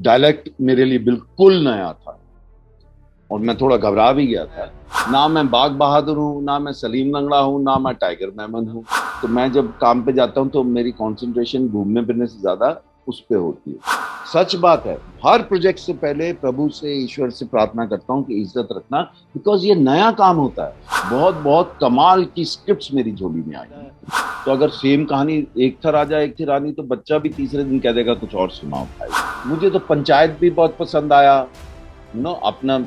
Dialect मेरे लिए बिल्कुल नया था और मैं थोड़ा घबरा भी गया था। ना मैं बाग बहादुर हूँ, ना मैं सलीम लंगड़ा हूँ, ना मैं टाइगर मेमन हूँ। तो मैं जब काम पे जाता हूँ तो मेरी कंसंट्रेशन घूमने फिरने से ज्यादा उस पे होती है। सच बात है, हर प्रोजेक्ट से पहले प्रभु से, ईश्वर से प्रार्थना करता हूँ कि इज्जत रखना, बिकॉज ये नया काम होता है। बहुत बहुत कमाल की स्क्रिप्ट्स मेरी झोली में आई हैं। तो अगर सेम कहानी एक था राजा एक थी रानी, तो बच्चा भी तीसरे दिन कह देगा कुछ और सुनाओ भाई। मुझे तो पंचायत भी बहुत पसंद आया। अपना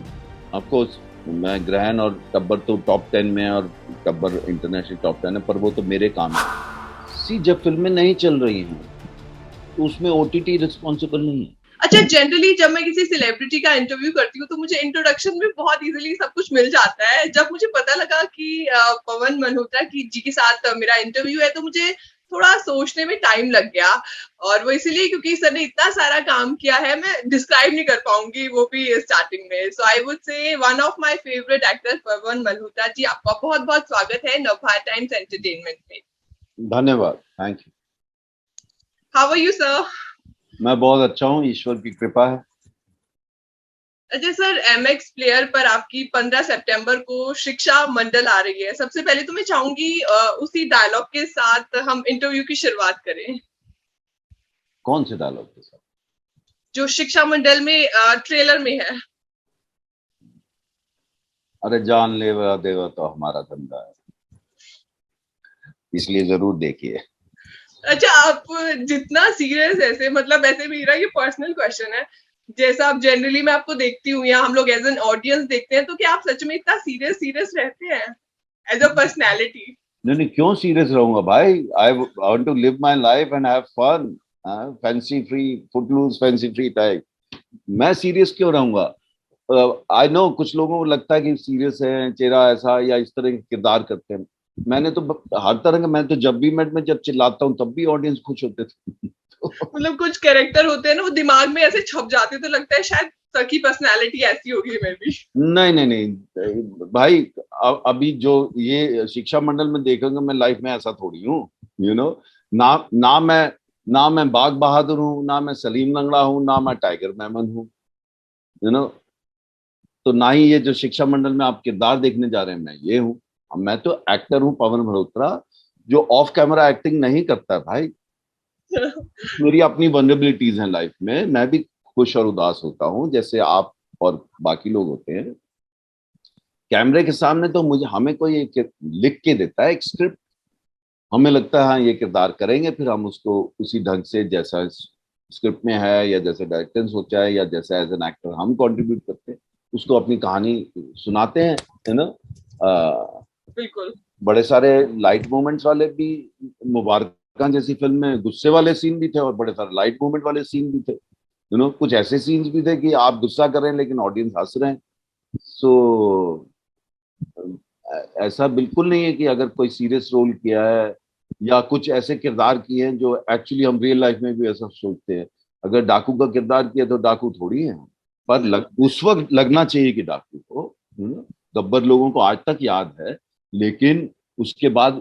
ऑफकोर्स मैं ग्रहण और टब्बर तो टॉप 10 में है, और टब्बर इंटरनेशनल टॉप 10 है, पर वो तो मेरे काम है। सी, जब फिल्में नहीं चल रही हैं तो उसमें ओटीटी रिस्पॉन्सिबल नहीं है। अच्छा, जनरली जब मैं किसी सेलिब्रिटी का इंटरव्यू करती हूँ तो मुझे इंट्रोडक्शन में बहुत इजीली सब कुछ मिल जाता है। जब मुझे पता लगा कि पवन मल्होत्रा की जी के साथ मेरा इंटरव्यू है तो मुझे थोड़ा सोचने में टाइम लग गया। और वो इसीलिए क्योंकि सर ने इतना सारा काम किया है, मैं डिस्क्राइब नहीं कर पाऊंगी वो भी स्टार्टिंग में। So I would say one of my favourite actor Pawan Malhotra ji, आपका बहुत बहुत स्वागत है नवभारत टाइम्स एंटरटेनमेंट में। धन्यवाद, thank you. How are you sir? मैं बहुत अच्छा हूँ, ईश्वर की कृपा है। अच्छा सर, एमएक्स प्लेयर पर आपकी 15 सितंबर को शिक्षा मंडल आ रही है। सबसे पहले तो मैं चाहूंगी उसी डायलॉग के साथ हम इंटरव्यू की शुरुआत करें कौन से डायलॉग के साथ? जो शिक्षा मंडल में ट्रेलर में है। अरे जान लेवा देवा तो हमारा धंधा है, इसलिए जरूर देखिए। अच्छा, आप जितना सीरियस ऐसे, मतलब ऐसे मेरा ये पर्सनल क्वेश्चन है, जैसा आप जनरली मैं आपको देखती हूँ या हम लोग एज एन ऑडियंस देखते हैं, तो क्या आप सच में इतना सीरियस सीरियस रहते हैं एज अ पर्सनैलिटी? नहीं नहीं, क्यों सीरियस रहूंगा भाई? I want to live my life and have fun. Fancy free, footloose fancy free type. मैं सीरियस क्यों रहूंगा? आई नो कुछ लोगों को लगता है कि सीरियस है, चेहरा ऐसा या इस तरह के किरदार करते हैं। मैंने तो हर तरह का, मैं तो जब भी मैं जब चिल्लाता हूँ तब भी ऑडियंस खुश होते थे। तो, मतलब कुछ कैरेक्टर होते हैं ना, वो दिमाग में ऐसे छप जाते हैं, तो लगता है शायद सर की पर्सनैलिटी ऐसी होगी मे बी। नहीं नहीं नहीं भाई, अभी जो ये शिक्षा मंडल में देखेंगे, मैं लाइफ में ऐसा थोड़ी हूँ। यू नो, ना ना मैं बाग बहादुर हूँ, ना मैं सलीम लंगड़ा हूँ, ना मैं टाइगर मेमन हूँ। यू नो, तो ना ही ये जो शिक्षा मंडल में आप किरदार देखने जा रहे हैं मैं ये हूँ। मैं तो एक्टर हूँ पवन मल्होत्रा, जो ऑफ कैमरा एक्टिंग नहीं करता है भाई। मेरी अपनी वनरेबिलिटीज हैं लाइफ में, मैं भी खुश और उदास होता हूँ जैसे आप और बाकी लोग होते हैं। कैमरे के सामने तो मुझे, हमें कोई एक लिख के देता है एक स्क्रिप्ट, हमें लगता है हाँ ये किरदार करेंगे, फिर हम उसको उसी ढंग से जैसा स्क्रिप्ट में है या जैसे डायरेक्टर ने सोचा है या जैसा एज एन एक्टर हम कंट्रीब्यूट करते हैं, उसको अपनी कहानी सुनाते हैं। है ना? बिल्कुल। बड़े सारे लाइट मोमेंट्स वाले भी, मुबारका जैसी फिल्म में गुस्से वाले सीन भी थे और बड़े सारे लाइट मोमेंट वाले सीन भी थे। कुछ ऐसे सीन्स भी थे कि आप गुस्सा कर रहे हैं लेकिन ऑडियंस हंस रहे हैं। सो ऐसा बिल्कुल नहीं है कि अगर कोई सीरियस रोल किया है या कुछ ऐसे किरदार किए हैं जो एक्चुअली हम रियल लाइफ में भी ऐसा सोचते हैं। अगर डाकू का किरदार किया तो डाकू थोड़ी है, पर उस वक्त लगना चाहिए कि डाकू को। गब्बर लोगों को आज तक याद है, लेकिन उसके बाद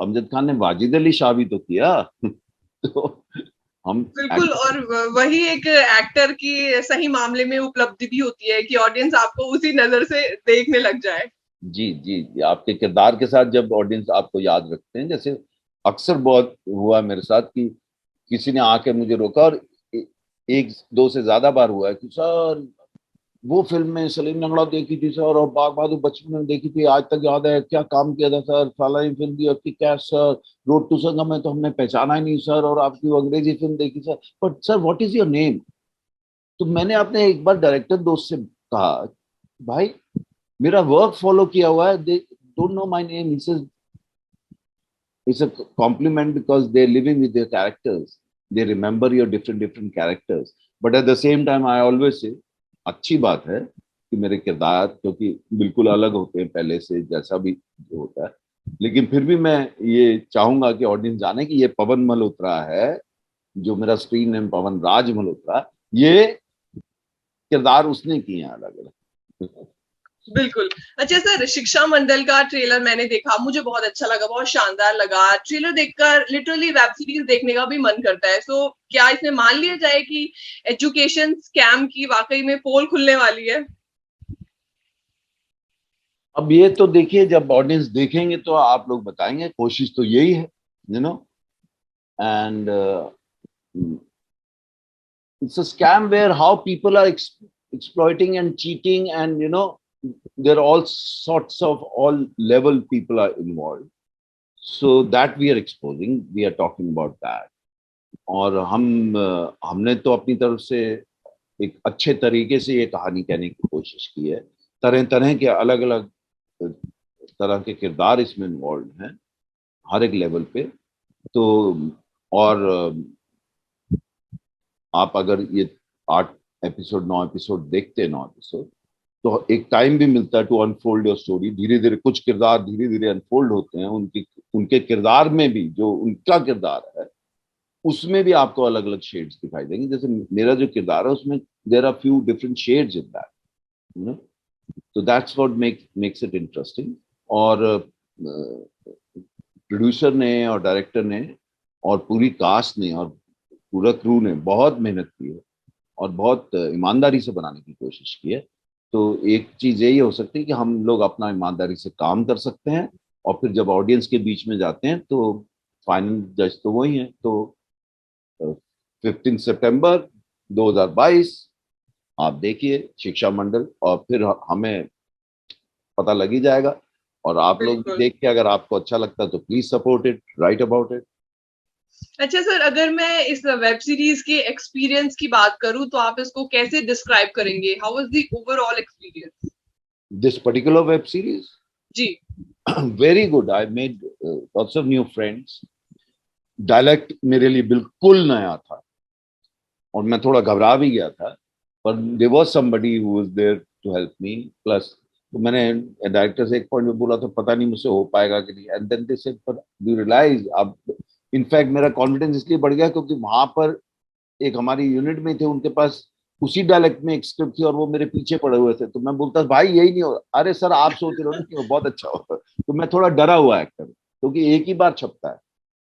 अमजद खान ने वाजिद अली शाह भी तो किया। तो हम बिल्कुल, और वही एक एक्टर की सही मामले में उपलब्धि भी होती है कि ऑडियंस आपको उसी नजर से देखने लग जाए। जी जी जी, आपके किरदार के साथ जब ऑडियंस आपको याद रखते हैं, जैसे अक्सर बहुत हुआ मेरे साथ कि किसी ने आके मुझे रोका, और एक दो से ज्यादा बार हुआ है कि सर वो फिल्म में सलीम लंगड़ा देखी थी सर, और बाग बहादुर बचपन में देखी थी, आज तक याद है क्या काम किया था सर, फलानी फिल्म थी आपकी क्या सर, रोड टू संगम में तो हमने पहचाना ही नहीं सर, और आपकी वो अंग्रेजी फिल्म देखी sir, but sir what is your name? तो मैंने अपने एक बार डायरेक्टर दोस्त से कहा, भाई मेरा वर्क फॉलो किया हुआ है, they don't know my name. He says it's a compliment because they're living with their characters, they remember your different characters, but at the same time I always say अच्छी बात है कि मेरे किरदार क्योंकि बिल्कुल अलग होते हैं पहले से जैसा भी जो होता है, लेकिन फिर भी मैं ये चाहूंगा कि ऑडियंस जाने कि ये पवन मल्होत्रा है, जो मेरा स्क्रीन नेम पवन राज मल्होत्रा, ये किरदार उसने किए हैं अलग अलग। बिल्कुल। अच्छा सर, शिक्षा मंडल का ट्रेलर मैंने देखा, मुझे बहुत अच्छा लगा, बहुत शानदार लगा। ट्रेलर देखकर लिटरली वेब सीरीज देखने का भी मन करता है। सो क्या इसमें मान लिया जाए कि एजुकेशन स्कैम की वाकई में पोल खुलने वाली है? अब ये तो देखिए, जब ऑडियंस देखेंगे तो आप लोग बताएंगे, कोशिश तो यही है, you know. And it's a scam where how people are exploiting and cheating, and there are all sorts of all level people are involved, so that we are exposing, we are talking about that. और हमने तो अपनी तरफ से एक अच्छे तरीके से ये कहानी कहने की कोशिश की है। तरह तरह के अलग अलग तरह के किरदार इसमें इन्वॉल्व हैं, हर एक लेवल पे। तो और आप अगर ये 8 एपिसोड 9 एपिसोड देखते हैं, 9 एपिसोड, तो एक टाइम भी मिलता है टू अनफोल्ड योर स्टोरी। धीरे धीरे कुछ किरदार धीरे धीरे अनफोल्ड होते हैं, उनके किरदार में भी, जो उनका किरदार है उसमें भी आपको अलग अलग शेड्स दिखाई देंगे। जैसे मेरा जो किरदार है उसमें there are few different shades in that, you know. तो that's what makes it interesting. और प्रोड्यूसर ने और डायरेक्टर ने और पूरी कास्ट ने और पूरा क्रू ने बहुत मेहनत की है और बहुत ईमानदारी से बनाने की कोशिश की है। तो एक चीज यही हो सकती है कि हम लोग अपना ईमानदारी से काम कर सकते हैं, और फिर जब ऑडियंस के बीच में जाते हैं तो फाइनल जज तो वही है। तो 15 सितंबर 2022 आप देखिए शिक्षा मंडल, और फिर हमें पता लग ही जाएगा। और आप लोग भी बिल्कुल। देख के अगर आपको अच्छा लगता है तो please support it, right about it. अच्छा सर, अगर मैं इस वेब सीरीज के एक्सपीरियंस की बात करूं तो आप इसको कैसे डिस्क्राइब करेंगे? How was the overall experience? This particular web series जी। Very good, I made lots of new friends. Dialect मेरे लिए बिल्कुल नया था और मैं थोड़ा घबरा भी गया था, पर there was somebody who was there to help me. Plus तो मैंने डायरेक्टर से एक पॉइंट में बोला तो पता नहीं मुझसे हो पाएगा कि नहीं, एंड देन दे सेड पर यू रियलाइज। अब इनफैक्ट मेरा कॉन्फिडेंस इसलिए बढ़ गया क्योंकि वहां पर एक हमारी यूनिट में थे, उनके पास उसी डायलेक्ट में एक स्क्रिप्ट थी और वो मेरे पीछे पड़े हुए थे। तो मैं बोलता भाई यही नहीं हो, अरे सर आप सोच रहे हो ना कि वो बहुत अच्छा होगा। तो मैं थोड़ा डरा हुआ एक्टर, क्योंकि एक ही बार छपता है।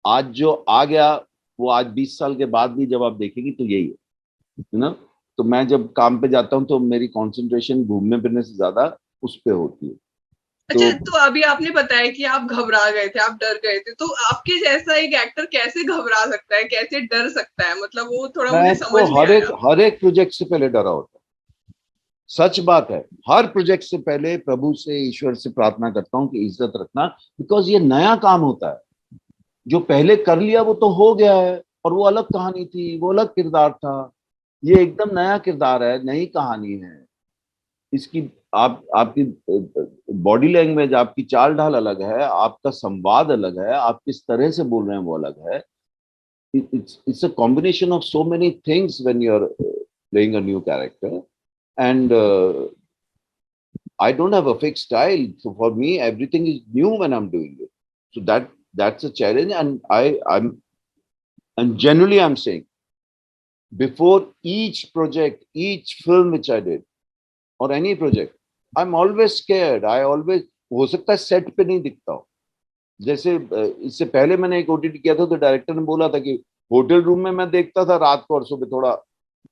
आज जो आ गया वो आज 20 साल के बाद भी जब आप देखेंगे तो यही है ना। तो मैं जब काम पे जाता हूँ तो मेरी कंसंट्रेशन घूमने फिरने से ज्यादा उस पे होती है। अच्छा, तो तो अभी आपने बताया कि आप घबरा गए थे, आप डर गए थे, तो आपके जैसा एक एक्टर कैसे घबरा सकता है, कैसे डर सकता है? मतलब वो थोड़ा मुझे मैं तो समझ नहीं आया। हर एक प्रोजेक्ट से पहले डरा होता, सच बात है। हर प्रोजेक्ट से पहले प्रभु से, ईश्वर से प्रार्थना करता हूँ कि इज्जत रखना, बिकॉज ये नया काम होता है। जो पहले कर लिया वो तो हो गया है, और वो अलग कहानी थी, वो अलग किरदार था। ये एकदम नया किरदार है, नई कहानी है। इसकी आपकी बॉडी लैंग्वेज, आपकी चाल ढाल अलग है, आपका संवाद अलग है, आप किस तरह से बोल रहे हैं वो अलग है। It's a combination of so many things when you're playing a new character. And I don't have a fixed style, so for me everything is new when I'm doing it. So that's a challenge, and genuinely I'm saying, before each project, each film which I did, or any project, I'm always scared. I always, हो सकता है set पे नहीं दिखता हूँ। जैसे इससे पहले मैंने एक ओटीटी किया था तो डायरेक्टर ने बोला था कि होटल रूम में मैं देखता था रात को और सुबह थोड़ा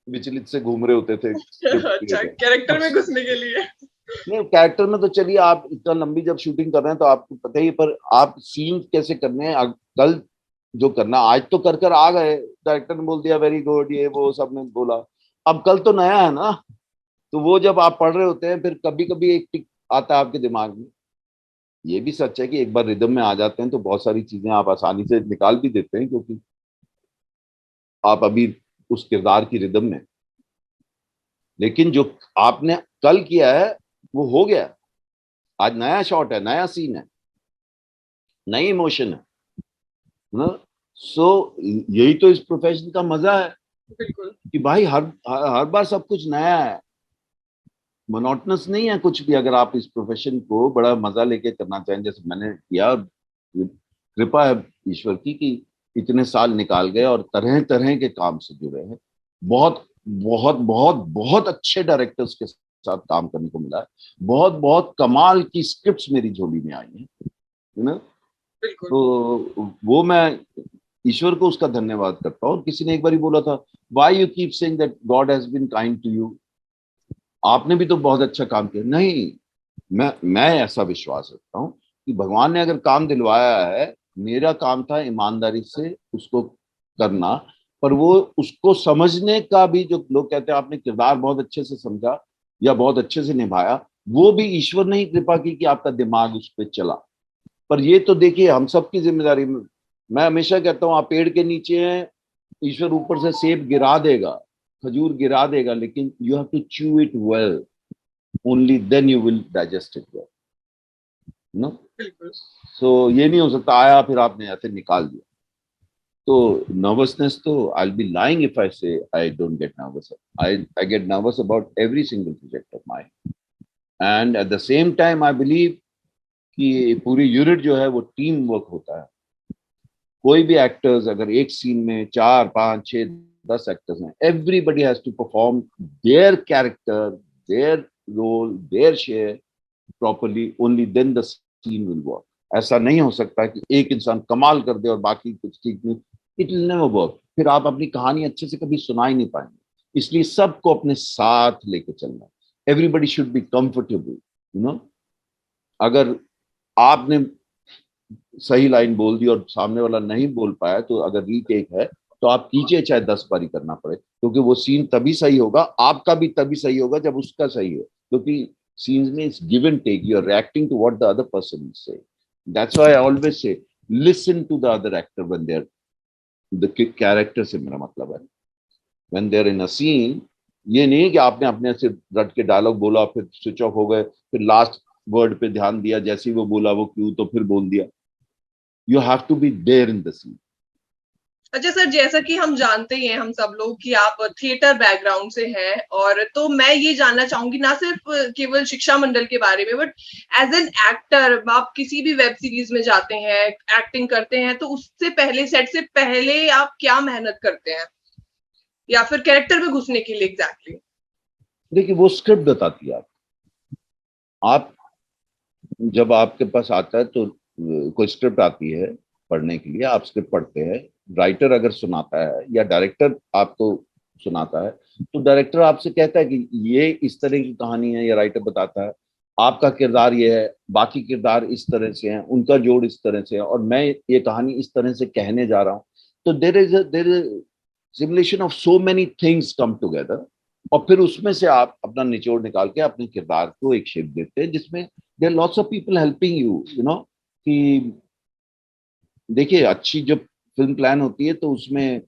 विचलित से घूम रहे होते थे स्क्रिप्ट के अच्छा, लिए। कैरेक्टर अब में घुसने के लिए। नहीं, कैरेक्टर में तो चलिए आप इतना लंबी जब शूटिंग कर रहे हैं तो आपको पता ही है, पर आप सीन कैसे करने हैं कल जो करना, आज तो कर कर आ गए, डायरेक्टर ने बोल दिया वेरी गुड, ये वो सबने बोला। अब कल तो नया है ना, तो वो जब आप पढ़ रहे होते हैं फिर कभी कभी एक टिक आता है आपके दिमाग में। ये भी सच है कि एक बार रिदम में आ जाते हैं तो बहुत सारी चीजें आप आसानी से निकाल भी देते हैं, क्योंकि आप अभी उस किरदार की रिदम में। लेकिन जो आपने कल किया है वो हो गया, आज नया शॉट है, नया सीन है, नई इमोशन है ना। सो यही तो इस प्रोफेशन का मजा है बिल्कुल। कि भाई हर बार सब कुछ नया है, मोनोटनस नहीं है कुछ भी। अगर आप इस प्रोफेशन को बड़ा मजा लेके करना चाहें जैसे मैंने किया, कृपा है ईश्वर की कि इतने साल निकाल गए और तरह तरह के काम से जुड़े हैं। बहुत बहुत बहुत बहुत अच्छे डायरेक्टर्स के साथ काम करने को मिला है। बहुत बहुत कमाल की स्क्रिप्ट्स मेरी झोली में आई हैं, यू नो। बिल्कुल। तो वो मैं ईश्वर को उसका धन्यवाद करता हूँ। और किसी ने एक बार ही बोला था, why you keep saying that God has been kind to you, आपने भी तो बहुत अच्छा काम किया। नहीं, मैं ऐसा विश्वास रखता हूँ कि भगवान ने अगर काम दिलवाया है, मेरा काम था ईमानदारी से उसको करना। पर वो उसको समझने का भी, जो लोग कहते हैं आपने किरदार बहुत अच्छे से समझा या बहुत अच्छे से निभाया, वो भी ईश्वर ने ही कृपा की कि आपका दिमाग उस पर चला। पर ये तो देखिए हम सबकी जिम्मेदारी में, मैं हमेशा कहता हूँ आप पेड़ के नीचे हैं, ईश्वर ऊपर से सेब गिरा देगा, खजूर गिरा देगा, लेकिन you have to chew it well, only then you will digest it well, no. बिल्कुल। सो ये नहीं हो सकता आया फिर आपने ऐसे निकाल दिया। तो नर्वसनेस तो, I will be lying if I say I don't get nervous. I get nervous about every single project of mine, and at the same time I believe कि पूरी यूनिट जो है वो टीम वर्क होता है। कोई भी एक्टर्स, अगर एक सीन में 4 5 6 10 एक्टर्स हैं, everybody has to perform their character, their role, their share properly, only then the scene will work. ऐसा नहीं हो सकता कि एक इंसान कमाल कर दे और बाकी कुछ ठीक नहीं, इट विल नेवर वर्क। फिर आप अपनी कहानी अच्छे से कभी सुना ही नहीं पाएंगे। इसलिए सबको अपने साथ लेके चलना है। Everybody should be comfortable, you know. अगर आपने सही लाइन बोल दी और सामने वाला नहीं बोल पाया, तो अगर रीटेक है तो आप कीजिए, चाहे 10 बारी करना पड़े, क्योंकि वो सीन तभी सही होगा, आपका भी तभी सही होगा जब उसका सही हो। क्योंकि सीन्स में it's give and take, you are reacting to what the other person is saying. That's why I always say listen to the other actor when they are, the character से मेरा मतलब है when they are in a scene. ये नहीं कि आपने अपने से रट के डायलॉग बोला फिर स्विच ऑफ हो गए, फिर लास्ट वर्ड पे ध्यान दिया, जैसे ही वो बोला वो क्यों, तो फिर बोल दिया। You have to be there in the scene. अच्छा सर, जैसा कि हम जानते ही हैं हम सब लोग कि आप थिएटर बैकग्राउंड से हैं, और तो मैं ये जानना चाहूंगी ना सिर्फ केवल शिक्षा मंडल के बारे में, बट एज एन एक्टर आप किसी भी वेब सीरीज में जाते हैं, एक्टिंग करते हैं, तो उससे पहले, सेट से पहले आप क्या मेहनत करते हैं, या फिर कैरेक्टर में घुसने के लिए एग्जैक्टली? देखिए वो स्क्रिप्ट बताती है आप जब आपके पास आता है तो कोई स्क्रिप्ट आती है पढ़ने के लिए, आप स्क्रिप्ट पढ़ते हैं। राइटर अगर सुनाता है या डायरेक्टर आपको सुनाता है, तो डायरेक्टर आपसे कहता है कि ये इस तरह की कहानी है, या राइटर बताता है आपका किरदार ये है, बाकी किरदार इस तरह से हैं, उनका जोड़ इस तरह से है, और मैं ये कहानी इस तरह से कहने जा रहा हूँ। तो there is simulation of so many things come together, और फिर उसमें से आप अपना निचोड़ निकाल के अपने किरदार को एक शेप देते हैं, जिसमें there lots of people helping you, you know. कि देखिए अच्छी जब फिल्म प्लान होती है तो उसमें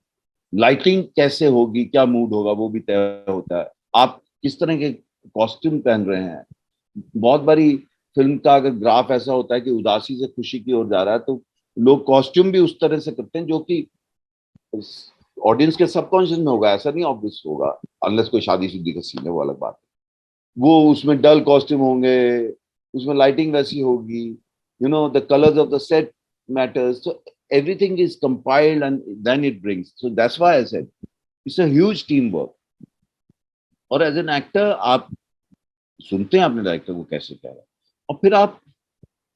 लाइटिंग कैसे होगी, क्या मूड होगा, वो भी तय होता है। आप किस तरह के कॉस्ट्यूम पहन रहे हैं। बहुत बारी फिल्म का अगर ग्राफ ऐसा होता है कि उदासी से खुशी की ओर जा रहा है, तो लोग कॉस्ट्यूम भी उस तरह से करते हैं जो कि ऑडियंस के सबकॉन्शियस में होगा, ऐसा नहीं ऑब्वियस होगा, अनलेस कोई शादी शुदी का सीन है, वो अलग बात है। वो उसमें डल कॉस्ट्यूम होंगे, उसमें लाइटिंग वैसी होगी, you know, the colours of the set matters, so everything is compiled and then it brings, so that's why I said it's a huge teamwork. और एज एन एक्टर आप सुनते हैं अपने डायरेक्टर को कैसे कह रहा है, और फिर आप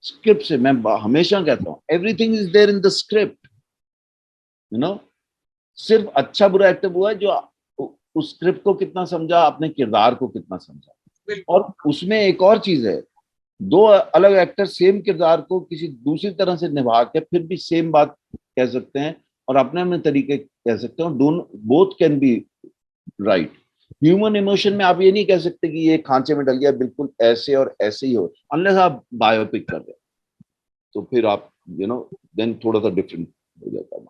स्क्रिप्ट से, मैं हमेशा कहता हूँ everything is there in the script, you know. सिर्फ अच्छा बुरा एक्टर हुआ है जो उस स्क्रिप्ट को कितना समझा, अपने किरदार को कितना समझा। और उसमें एक और चीज है, दो अलग एक्टर सेम किरदार को किसी दूसरी तरह से निभा के फिर भी सेम बात कह सकते हैं और अपने अपने तरीके कह सकते हैं, दोनों both can be right. Human emotion में आप ये नहीं कह सकते कि ये खांचे में डल गया बिल्कुल ऐसे और ऐसे ही हो, अनलेस आप बायोपिक कर रहे हैं, तो फिर आप यू नो देन थोड़ा सा डिफरेंट हो जाता है।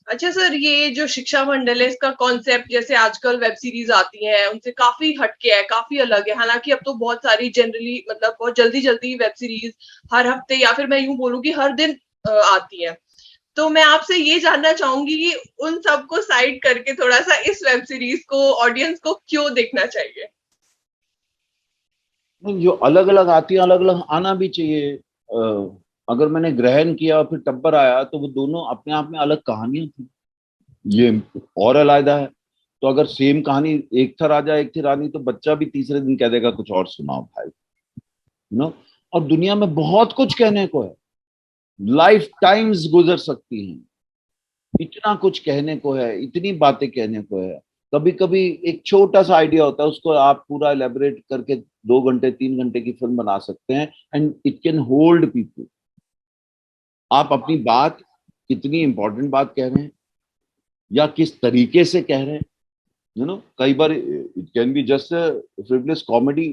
अच्छा सर, ये जो शिक्षा मंडल है, इसका कॉन्सेप्ट जैसे आजकल वेब सीरीज आती हैं उनसे काफी हटके है, काफी अलग है। हालांकि अब तो बहुत सारी जनरली मतलब बहुत जल्दी जल्दी वेब सीरीज हर हफ्ते या फिर मैं यूं बोलूं कि हर दिन आती है। तो मैं आपसे ये जानना चाहूंगी कि उन सबको साइड करके थोड़ा सा इस वेब सीरीज को ऑडियंस को क्यों देखना चाहिए? जो अलग अलग आती है अलग अलग आना भी चाहिए। अगर मैंने ग्रहण किया और फिर टब्बर आया, तो वो दोनों अपने आप में अलग कहानियां थी, ये और अलग है। तो अगर सेम कहानी एक था राजा एक थी रानी, तो बच्चा भी तीसरे दिन कह देगा कुछ और सुनाओ भाई, नो। और दुनिया में बहुत कुछ कहने को है, लाइफ टाइम्स गुजर सकती हैं, इतना कुछ कहने को है, इतनी बातें कहने को है। कभी कभी एक छोटा सा आइडिया होता है, उसको आप पूरा एलेबोरेट करके 2 घंटे 3 घंटे की फिल्म बना सकते हैं, and it can hold people. आप अपनी बात, कितनी इंपॉर्टेंट बात कह रहे हैं या किस तरीके से कह रहे हैं, कई बार it can be just frivolous comedy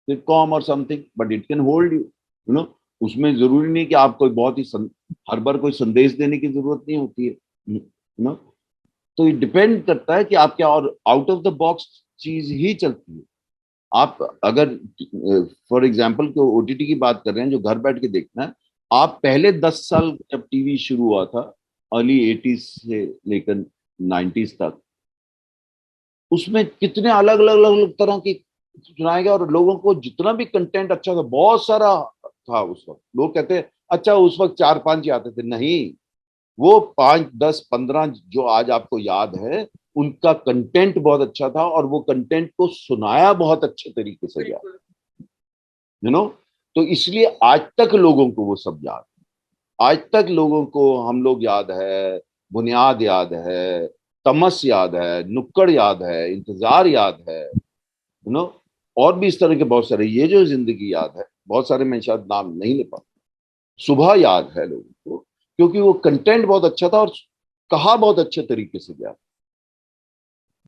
sitcom और something, but it can hold you know उसमें जरूरी नहीं कि आप कोई बहुत ही हर बार कोई संदेश देने की जरूरत नहीं होती है, नो। तो ये डिपेंड करता है कि आप क्या, और आउट ऑफ द बॉक्स चीज ही चलती है। आप अगर फॉर एग्जाम्पल ओटीटी की बात कर रहे हैं जो घर बैठ के देखना है, आप पहले 10 साल जब टीवी शुरू हुआ था, अर्ली 80s से लेकर 90s तक, उसमें कितने अलग अलग अलग अलग तरह की सुनाए गए, और लोगों को जितना भी कंटेंट अच्छा था, बहुत सारा था उस वक्त। लोग कहते हैं अच्छा उस वक्त 4-5 ही आते थे, नहीं, वो 5-10-15 जो आज आपको याद है, उनका कंटेंट बहुत अच्छा था, और वो कंटेंट को सुनाया बहुत अच्छे तरीके से गया, तो इसलिए आज तक लोगों को वो सब याद, आज तक लोगों को हम लोग याद है, बुनियाद याद है, तमस याद है, नुक्कड़ याद है, इंतजार याद है, और भी इस तरह के बहुत सारे, ये जो जिंदगी याद है, बहुत सारे मैं शायद नाम नहीं ले पाता, सुबह याद है लोगों को, क्योंकि वो कंटेंट बहुत अच्छा था और कहा बहुत अच्छे तरीके से गया।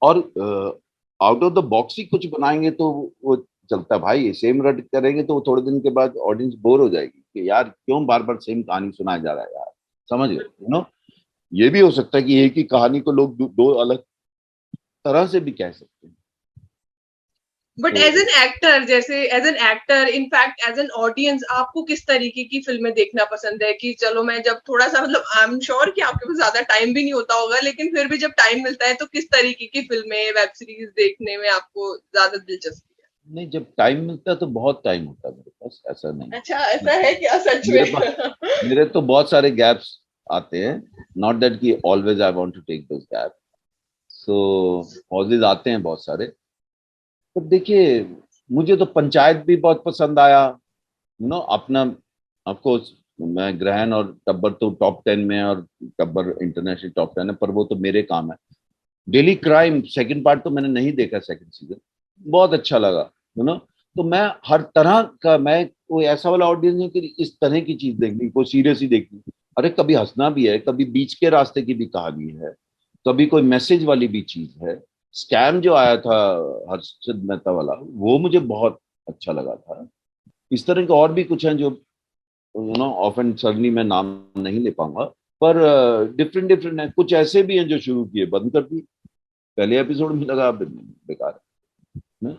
और आउट ऑफ द बॉक्स ही कुछ बनाएंगे तो वो चलता है भाई, सेम रट करेंगे तो थोड़े दिन के बाद ऑडियंस बोर हो जाएगी कि यार क्यों बार बार सेम कहानी सुनाया जा रहा है यार, समझ गए, ये भी हो सकता है कि एक ही कहानी को लोग दो अलग तरह से भी कह सकते हैं। बट एज एन एक्टर, जैसे as an actor, in fact as an audience, आपको किस तरीके की फिल्में देखना पसंद है? कि चलो मैं जब थोड़ा सा, मतलब आई एम श्योर कि आपके पास ज्यादा टाइम भी नहीं होता होगा, लेकिन फिर भी जब टाइम मिलता है तो किस तरीके की फिल्में, वेब सीरीज देखने में आपको ज्यादा दिलचस्पी है? नहीं, जब टाइम मिलता है तो बहुत टाइम होता है मेरे पास, ऐसा नहीं। अच्छा, ऐसा है क्या सच मेरे में? पास, मेरे तो बहुत सारे गैप्स आते हैं, नॉट दैट कि always I want to take those gap, so pauses आते हैं बहुत सारे। तो देखिए, मुझे तो पंचायत भी बहुत पसंद आया, अपना, ऑफकोर्स मैं ग्रहण और टब्बर तो टॉप 10 में है, और टब्बर इंटरनेशनल टॉप 10 है, पर वो तो मेरे काम है। डेली क्राइम सेकंड पार्ट तो मैंने नहीं देखा, सेकंड सीजन बहुत अच्छा लगा, तो मैं हर तरह का, मैं कोई ऐसा वाला ऑडियंस है कि इस तरह की चीज देखनी, कोई सीरियस ही देखनी, अरे कभी हंसना भी है, कभी बीच के रास्ते की भी कहानी है, कभी कोई मैसेज वाली भी चीज है। स्कैम जो आया था हर्षद मेहता वाला, वो मुझे बहुत अच्छा लगा था। इस तरह के और भी कुछ हैं जो ऑफ एंड सडनली मैं नाम नहीं ले पाऊंगा, पर डिफरेंट डिफरेंट है। कुछ ऐसे भी हैं जो शुरू किए बंद कर दिए, पहले एपिसोड में लगा बेकार है।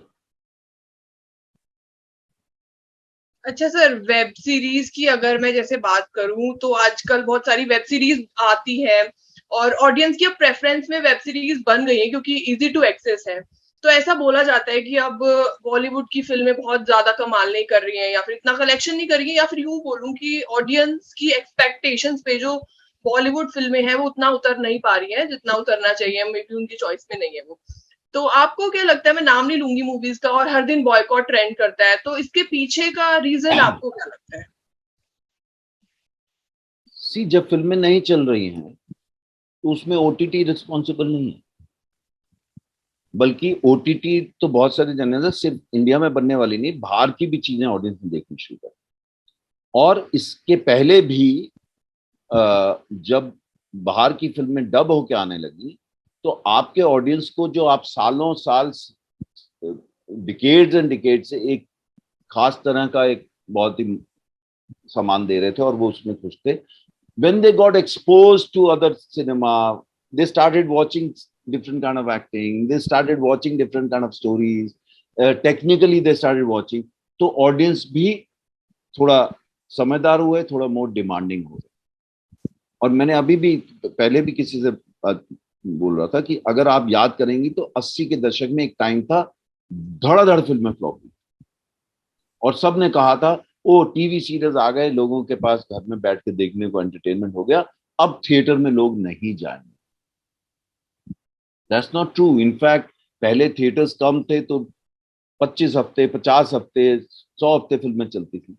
अच्छा सर, वेब सीरीज की अगर मैं जैसे बात करूं तो आजकल बहुत सारी वेब सीरीज आती है, और ऑडियंस की अब प्रेफरेंस में वेब सीरीज बन गई है क्योंकि इजी टू एक्सेस है। तो ऐसा बोला जाता है कि अब बॉलीवुड की फिल्में बहुत ज्यादा कमाल नहीं कर रही हैं, या फिर इतना कलेक्शन नहीं कर रही है, या फिर यूं बोलूं कि ऑडियंस की एक्सपेक्टेशंस पे जो बॉलीवुड फिल्में हैं वो उतना उतर नहीं पा रही है जितना उतरना चाहिए, मे बी उनकी चॉइस में नहीं है वो। तो आपको क्या लगता है, मैं नाम नहीं लूंगी मूवीज का, और हर दिन बॉयकॉट ट्रेंड करता है, तो इसके पीछे का रीजन आपको क्या लगता है? सी, जब फिल्में नहीं चल रही हैं तो उसमें ओटीटी रिस्पॉन्सिबल नहीं है, बल्कि ओटीटी तो बहुत सारे जनरल, सिर्फ इंडिया में बनने वाली नहीं, बाहर की भी चीजें ऑडियंस ने देखनी शुरू कर। और इसके पहले भी जब बाहर की फिल्में डब होके आने लगी, तो आपके ऑडियंस को, जो आप सालों साल, डिकेड्स एंड डिकेड से एक खास तरह का एक बहुत ही सामान दे रहे थे, और वो उसमें खुश थे, when they got exposed to other cinema, they started watching different kind of acting, they started watching different kind of stories, technically they started watching, तो ऑडियंस भी थोड़ा समझदार हुए, थोड़ा मोर डिमांडिंग हुए। और मैंने अभी भी, पहले भी किसी से बोल रहा था कि अगर आप याद करेंगी तो 80 के दशक में एक टाइम था, धड़ाधड़ फिल्में फ्लॉप हुई, और सब ने कहा था ओ टीवी सीरीज आ गए, लोगों के पास घर में बैठ के देखने को एंटरटेनमेंट हो गया, अब थिएटर में लोग नहीं जाएंगे। That's not true. इनफैक्ट पहले थिएटर्स कम थे तो 25 हफ्ते, 50 हफ्ते, 100 हफ्ते फिल्में चलती थी।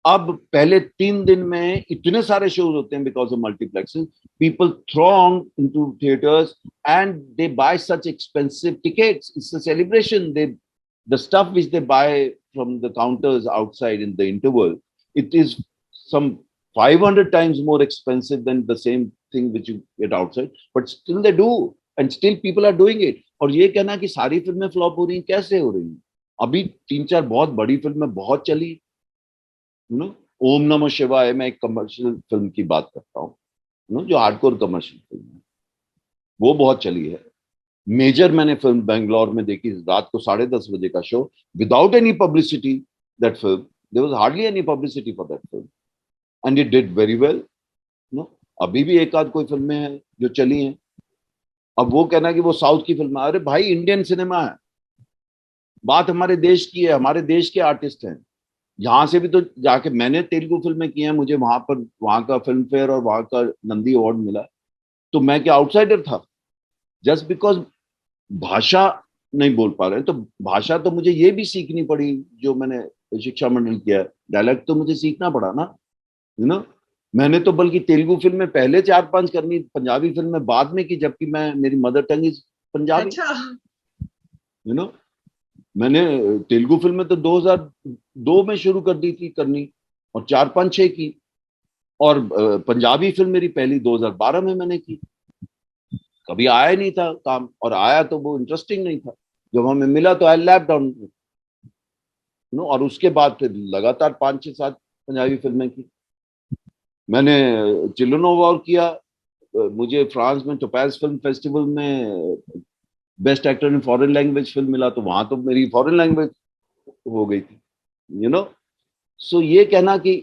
अब पहले 3 दिन में इतने सारे शोज होते हैं because of multiplexing. People throng into theaters and they buy such expensive tickets. It's a celebration. The stuff which they buy from the counters outside in the interval, it is some 500 times more expensive than the same thing which you get outside. But still they do, and still people are doing it. और ये कहना कि सारी फिल्में flop हो रही हैं, कैसे हो रही हैं? अभी 3-4 बहुत बड़ी फिल्में बहुत चली, यू नो। ओम नमः शिवाय, मैं एक कमर्शियल फिल्म की बात करता हूँ, यू नो, जो हार्डकोर कमर्शियल फिल्म है, वो बहुत चली है। मेजर मैंने फिल्म बेंगलोर में देखी, रात को 10:30 बजे का show, without any publicity. That film, there was hardly any publicity for that film and it did very well, no. अभी भी एक आध कोई फिल्में हैं जो चली हैं। अब वो कहना कि वो साउथ की फिल्म है, अरे भाई इंडियन सिनेमा है, बात हमारे देश की है, हमारे देश के आर्टिस्ट हैं। यहाँ से भी तो जाके मैंने तेलुगु फिल्में की हैं, मुझे वहां पर वहां का फिल्म फेयर और वहां का नंदी अवार्ड मिला, तो मैं क्या आउटसाइडर था? जस्ट बिकॉज भाषा नहीं बोल पा रहे, तो भाषा तो मुझे ये भी सीखनी पड़ी जो मैंने शिक्षा मंडल किया, डायलेक्ट तो मुझे सीखना पड़ा ना, यू नो। मैंने तो बल्कि तेलुगु फिल्में पहले 4-5 करनी, पंजाबी फिल्में बाद में की, जबकि मैं, मेरी मदर टंग इज पंजाबी, अच्छा। You know. मैंने तेलुगु फिल्में तो 2002 में शुरू कर दी थी करनी, और 4-5-6 की। और पंजाबी फिल्म मेरी पहली 2012 में मैंने की। कभी आया नहीं था काम, और आया तो वो इंटरेस्टिंग नहीं था। जब हमें मिला तो आई लैप डाउन, नो। और उसके बाद फिर लगातार 5-6-7 पंजाबी फिल्में की मैंने। चिल्ड्रन ऑफ वॉर किया, मुझे फ्रांस में टोपैज फिल्म फेस्टिवल में best actor in foreign language film मिला, तो वहां तो मेरी फॉरेन लैंग्वेज हो गई थी, यू नो। सो ये कहना कि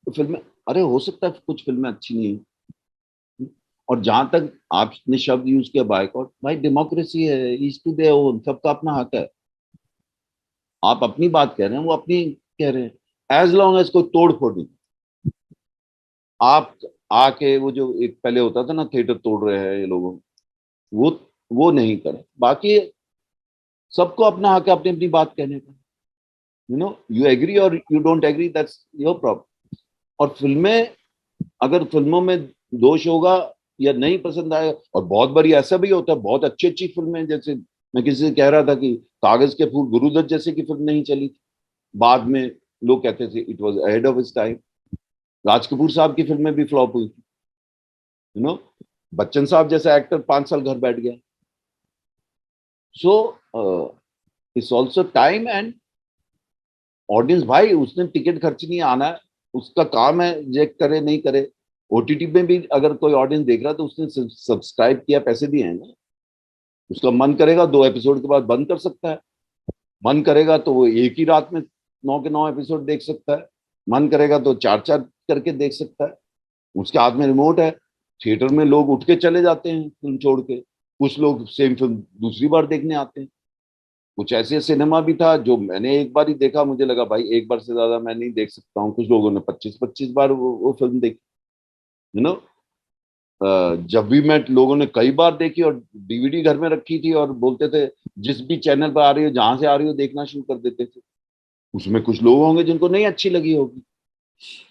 फिल्में, अरे हो सकता है कुछ फिल्में अच्छी नहीं है। और जहां तक आपने शब्द यूज किया बायकॉट, भाई डेमोक्रेसी है, ईच टू देयर ओन, सबका अपना हक है। आप अपनी बात कह रहे हैं, वो अपनी कह रहे हैं, एज लॉन्ग एज कोई तोड़ फोड़ नहीं। आप आके वो जो एक पहले होता था ना, थिएटर तोड़ रहे हैं ये लोगों, वो वो नहीं करें। बाकी सबको अपना हक है अपनी अपनी बात कहने का, यू नो। यू एग्री और you don't agree, that's your problem. और फिल्में, अगर फिल्मों में दोष होगा या नहीं पसंद आए, और बहुत बारी ऐसा भी होता है, बहुत अच्छी अच्छी फिल्में, जैसे मैं किसी से कह रहा था कि कागज के फूल गुरुदत्त जैसे की फिल्म नहीं चली थी, बाद में लोग कहते थे it was ahead of its time. Raj Kapoor sahab की फिल्में भी फ्लॉप हुई थी, यू नो। बच्चन साहब जैसा एक्टर 5 साल घर बैठ गया। So it's also time and audience. भाई उसने टिकट खर्च नहीं, आना है, उसका काम है, रिजेक्ट करे नहीं करे। ओटीटी में भी अगर कोई ऑडियंस देख रहा है तो उसने सब्सक्राइब किया, पैसे दिए हैं ना। उसका मन करेगा 2 एपिसोड के बाद बंद कर सकता है, मन करेगा तो वो एक ही रात में 9 के 9 एपिसोड देख सकता है, मन करेगा तो 4-4 करके देख सकता है। उसके हाथ में रिमोट है। थिएटर में लोग उठ के चले जाते हैं फिल्म छोड़ के, कुछ लोग सेम फिल्म दूसरी बार देखने आते हैं। कुछ ऐसे सिनेमा भी था जो मैंने एक बार ही देखा, मुझे लगा भाई एक बार से ज्यादा मैं नहीं देख सकता हूँ। कुछ लोगों ने 25-25 बार वो फिल्म देखी, यू नो। जब भी मैं, लोगों ने कई बार देखी, और डीवीडी घर में रखी थी, और बोलते थे जिस भी चैनल पर आ रही हो, जहां से आ रही हो, देखना शुरू कर देते थे। उसमें कुछ लोग होंगे जिनको नहीं अच्छी लगी होगी।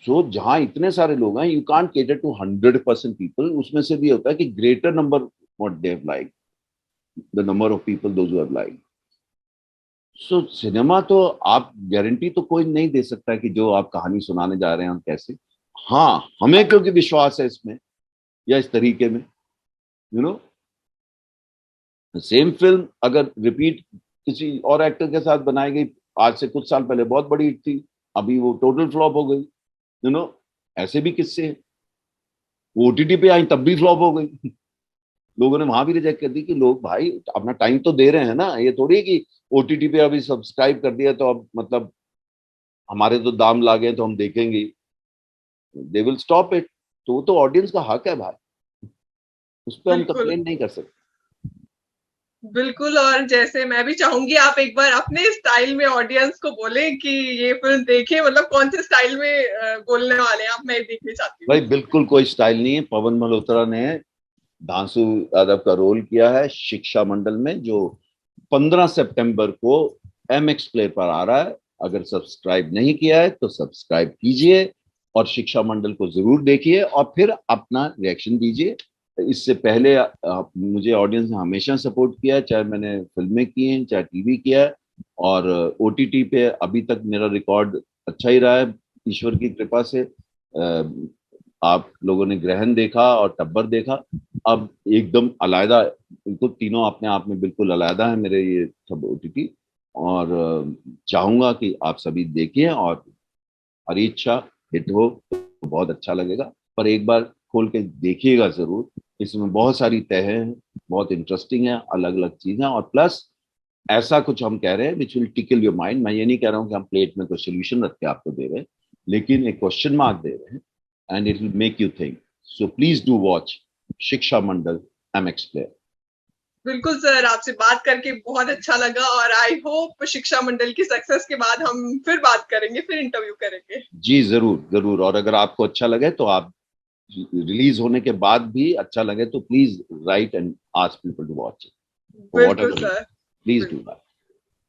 सो जहां इतने सारे लोग हैं, you can't cater to 100% people. उसमें से भी होता है कि greater number what they have like, the number of people those who have like. So cinema तो आप गारंटी तो कोई नहीं दे सकता कि जो आप कहानी सुनाने जा रहे हैं हम कैसे। हाँ, हमें क्योंकि विश्वास है इसमें या इस तरीके में, यू नो। सेम फिल्म अगर रिपीट किसी और एक्टर के साथ बनाई गई, आज से कुछ साल पहले बहुत बड़ी हिट थी, अभी वो टोटल फ्लॉप हो गई, यू नो। ऐसे भी किस्से हैं। वो ओटीटी पे आई तब भी फ्लॉप हो गई। लोगों ने वहां भी रिजेक्ट कर दी कि लोग भाई अपना टाइम तो दे रहे हैं ना, ये थोड़ी है कि ओटीटी पे अभी सब्सक्राइब कर दिया तो अब मतलब हमारे तो दाम लागे तो हम देखेंगे, दे विल स्टॉप इट। तो वो तो ऑडियंस का हक है भाई, उस पर हम बिल्कुल। कंप्लेन नहीं कर सकते। बिल्कुल, और जैसे मैं भी चाहूंगी आप एक बार अपने स्टाइल में ऑडियंस को बोलें कि ये फिल्म देखें, मतलब कौन से स्टाइल में बोलने वाले हैं आप, मैं देखना चाहती हूँ। भाई बिल्कुल कोई स्टाइल नहीं है, पवन मल्होत्रा ने धांसू यादव का रोल किया है शिक्षा मंडल में, जो 15 सितंबर को MX प्लेयर पर आ रहा है। अगर सब्सक्राइब नहीं किया है तो सब्सक्राइब कीजिए और शिक्षा मंडल को जरूर देखिए और फिर अपना रिएक्शन दीजिए। इससे पहले मुझे ऑडियंस ने हमेशा सपोर्ट किया है, चाहे मैंने फिल्में की हैं चाहे टीवी किया है, और OTT पे अभी तक मेरा रिकॉर्ड अच्छा ही रहा है ईश्वर की कृपा से। आप लोगों ने ग्रहण देखा और टब्बर देखा, अब एकदम अलग, बिल्कुल तीनों अपने आप में बिल्कुल अलग है मेरे ये सब OTT। और चाहूंगा कि आप सभी देखिए और हमारी इच्छा हिट हो तो बहुत अच्छा लगेगा, पर एक बार खोल के देखिएगा जरूर। इसमें बहुत सारी तह हैं, बहुत इंटरेस्टिंग है, अलग अलग चीजें, और प्लस ऐसा कुछ हम कह रहे हैं which will tackle your mind. मैं ये नहीं कह रहा हूँ कि हम प्लेट में कोई सोल्यूशन रख के आपको दे रहे हैं, लेकिन एक क्वेश्चन मार्क दे रहे हैं, and it will make you think. So please do watch शिक्षा मंडल MX प्लेयर। बिल्कुल सर, आपसे बात करके बहुत अच्छा लगा और आई होप शिक्षा मंडल की सक्सेस के बाद हम फिर बात करेंगे, फिर इंटरव्यू करेंगे। जी जरूर जरूर, और अगर आपको अच्छा लगे तो आप रिलीज होने के बाद भी अच्छा लगे तो please write and ask people to watch it, बिल्कुल व्हाटएवर, सर। प्लीज डू बिल्कुल। That.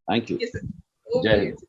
Thank you. Okay sir. जय ओके। हिंद।